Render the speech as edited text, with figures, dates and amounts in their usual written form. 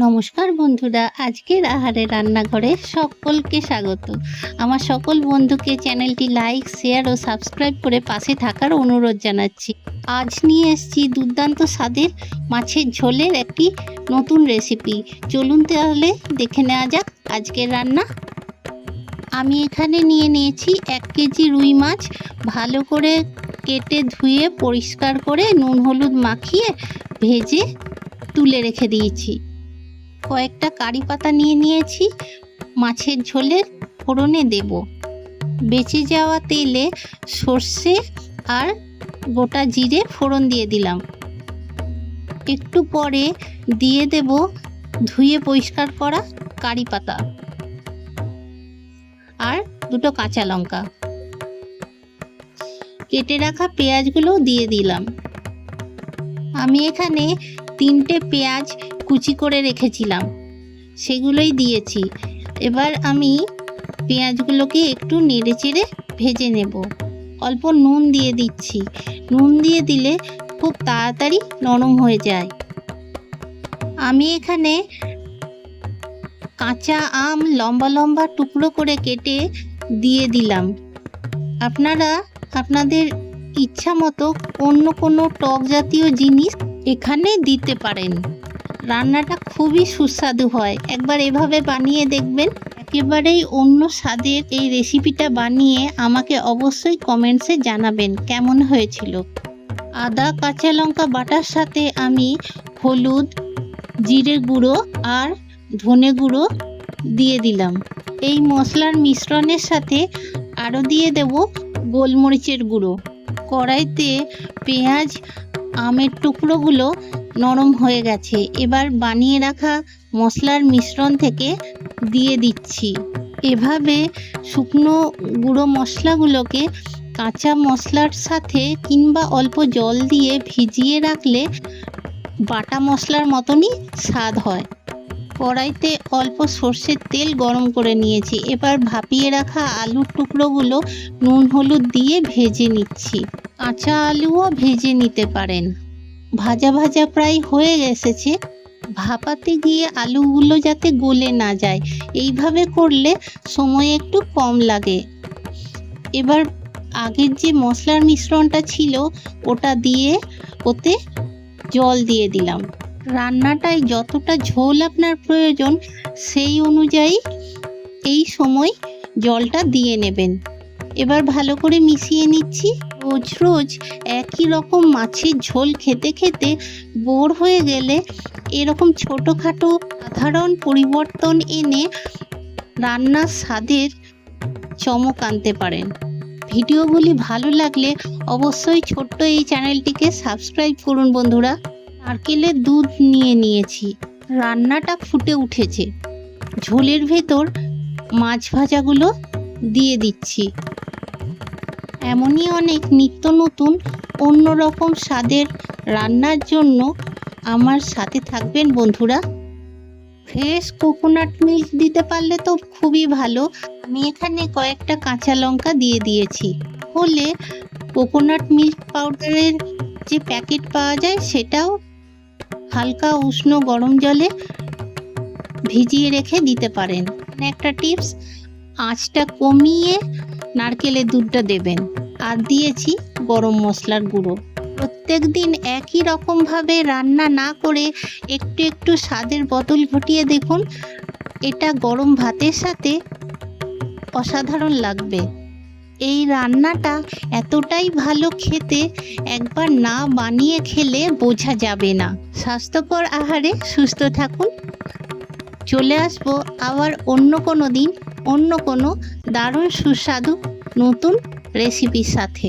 নমস্কার বন্ধুরা, আজকের আহারে রান্নাঘরে সকলকে স্বাগত। আমার সকল বন্ধুকে চ্যানেলটি লাইক, শেয়ার ও সাবস্ক্রাইব করে পাশে থাকার অনুরোধ জানাচ্ছি। আজ নিয়ে এসেছি দুর্দান্ত স্বাদের মাছের ঝোলের একটি নতুন রেসিপি। চলুন তাহলে দেখে নেওয়া যাক আজকের রান্না। আমি এখানে নিয়ে নিয়েছি 1 কেজি রুই মাছ। ভালো করে কেটে ধুয়ে পরিষ্কার করে নুন হলুদ মাখিয়ে ভেজে তুলে রেখে দিয়েছি। কয়েকটা কারি পাতা নিয়ে নিয়েছি, মাছের ঝোলের ফোড়নে দেব। বেঁচে যাওয়া তেলে সর্ষে আর গোটা জিরে ফোড়ন দিয়ে দিলাম। একটু পরে দিয়ে দেব ধুয়ে পরিষ্কার করা কারি পাতা আর 2টো কাঁচা লঙ্কা। কেটে রাখা পেঁয়াজগুলো দিয়ে দিলাম। আমি এখানে 3টে পেঁয়াজ কুচি করে রেখেছিলাম, সেগুলোই দিয়েছি। এবার আমি পেঁয়াজগুলোকে একটু নেড়েচেড়ে ভেজে নেব। অল্প নুন দিয়ে দিচ্ছি। নুন দিয়ে দিলে খুব তাড়াতাড়ি নরম হয়ে যায়। আমি এখানে কাঁচা আম লম্বা লম্বা টুকরো করে কেটে দিয়ে দিলাম। আপনারা আপনাদের ইচ্ছা মতো অন্য কোনো টক জাতীয় জিনিস এখানে দিতে পারেন। রান্নাটা খুবই সুস্বাদু হয়, একবার এভাবে বানিয়ে দেখবেন। একেবারেই অন্য স্বাদের এই রেসিপিটা বানিয়ে আমাকে অবশ্যই কমেন্টসে জানাবেন কেমন হয়েছিল। আদা কাঁচা লঙ্কা বাটার সাথে আমি হলুদ, জিরে গুঁড়ো আর ধনে গুঁড়ো দিয়ে দিলাম। এই মশলার মিশ্রণের সাথে আরও দিয়ে দেব গোলমরিচের গুঁড়ো। কড়াইতে পেঁয়াজ আমের টুকরোগুলো নরম হয়ে গেছে। এবার বানিয়ে রাখা মশলার মিশ্রণ থেকে দিয়ে দিচ্ছি। এভাবে শুকনো গুঁড়ো মশলাগুলোকে কাঁচা মশলার সাথে কিংবা অল্প জল দিয়ে ভিজিয়ে রাখলে বাটা মশলার মতনই স্বাদ হয়। কড়াইতে অল্প সর্ষের তেল গরম করে নিয়েছি। এবার ভাপিয়ে রাখা আলুর টুকরোগুলো নুন হলুদ দিয়ে ভেজে নিচ্ছি। কাঁচা আলুও ভেজে নিতে পারেন। ভাজা ভাজা প্রায় হয়ে এসেছে। ভাপাতে গিয়ে আলুগুলো যাতে গলে না যায়, এইভাবে করলে সময় একটু কম লাগে। এবার আগের যে মশলার মিশ্রণটা ছিল ওটা দিয়ে ওতে জল দিয়ে দিলাম। রান্নাটায় যতটা ঝোল আপনার প্রয়োজন সেই অনুযায়ী এই সময় জলটা দিয়ে নেবেন। এবার ভালো করে মিশিয়ে নিচ্ছি। রোজ রোজ একই রকম মাছের ঝোল খেতে খেতে বোর হয়ে গেলে এরকম ছোটোখাটো সাধারণ পরিবর্তন এনে রান্নার স্বাদের চমক আনতে পারেন। ভিডিওগুলি ভালো লাগলে অবশ্যই ছোট্ট এই চ্যানেলটিকে সাবস্ক্রাইব করুন বন্ধুরা। নারকেলের দুধ নিয়ে নিয়েছি। রান্নাটা ফুটে উঠেছে। ঝোলের ভেতর মাছ ভাজাগুলো দিয়ে দিচ্ছি। এমনই অনেক নিত্য নতুন অন্যরকম স্বাদের রান্নার জন্য আমার সাথে থাকবেন বন্ধুরা। ফ্রেশ কোকোনাট মিল্ক দিতে পারলে তো খুবই ভালো। আমি এখানে কয়েকটা কাঁচা লঙ্কা দিয়ে দিয়েছি। হলে কোকোনাট মিল্ক পাউডারের যে প্যাকেট পাওয়া যায় সেটাও হালকা উষ্ণ গরম জলে ভিজিয়ে রেখে দিতে পারেন। একটা টিপস, আঁচটা কমিয়ে নারকেলের দুধটা দেবেন। আর দিয়েছি গরম মশলার গুঁড়ো। প্রত্যেক দিন একই রকমভাবে রান্না না করে একটু একটু স্বাদের বদল ঘটিয়ে দেখুন, এটা গরম ভাতের সাথে অসাধারণ লাগবে। এই রান্নাটা এতটাই ভালো খেতে, একবার না বানিয়ে খেলে বোঝা যাবে না। স্বাস্থ্যকর আহারে সুস্থ থাকুন। চলে আসবো আবার অন্য কোনো দিন অন্য কোনো দারুণ সুস্বাদু নতুন রেসিপির সাথে।